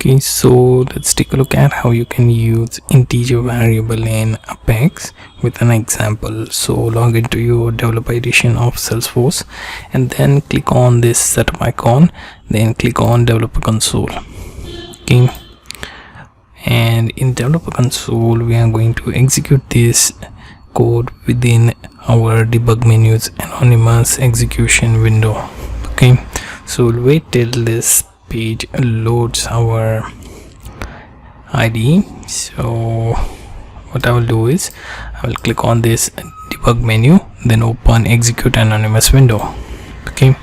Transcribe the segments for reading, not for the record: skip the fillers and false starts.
Okay, so let's take a look at how you can use integer variable in Apex with an example. So log into your developer edition of Salesforce and then click on this setup icon, then click on developer console. Okay, and in developer console we are going to execute this code within our debug menu's anonymous execution window. Okay, so we'll wait till this page loads our IDE. So what I will do is I will click on this debug menu, then open execute anonymous window. Okay,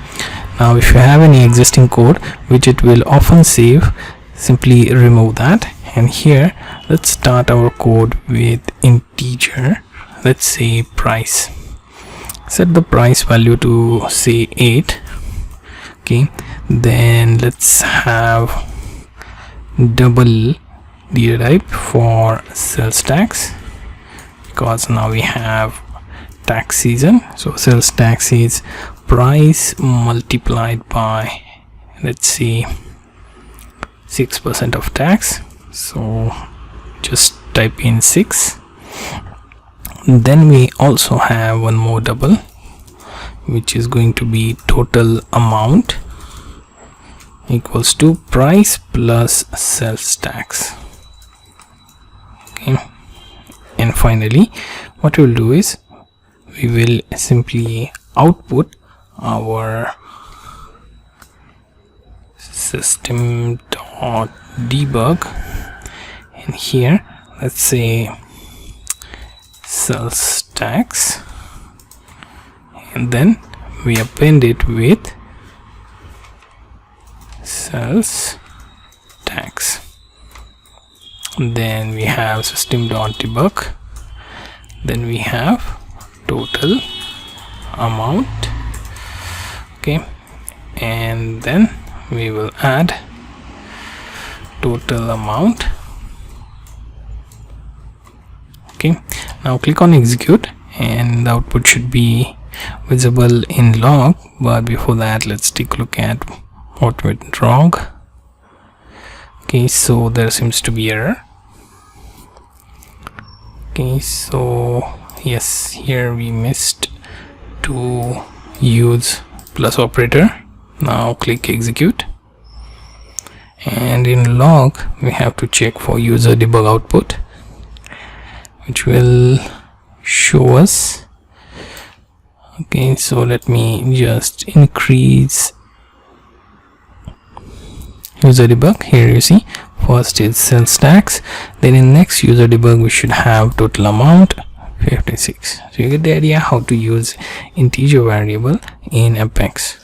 now if you have any existing code which it will often save, simply remove that, and here let's start our code with integer. Let's say price. Set the price value to say 8. Okay, then let's have double data type for sales tax, because now we have tax season. So sales tax is price multiplied by, let's see, 6% of tax. So just type in 6. Then we also have one more double, which is going to be total amount equals to price plus sales tax. Okay, and finally what we'll do is we will simply output our system.debug, and here let's say sales tax, and then we append it with sales tax. Then we have system.debug, then we have total amount. Okay, and then we will add total amount. Okay, now click on execute and the output should be visible in log, but before that let's take a look at what went wrong. Okay, so there seems to be error. Okay, so yes, here we missed to use plus operator. Now click execute, and in log we have to check for user debug output, which will show us. Okay, so let me just increase user debug. Here you see first is sales tax, then in next user debug we should have total amount 56. So you get the idea how to use integer variable in Apex.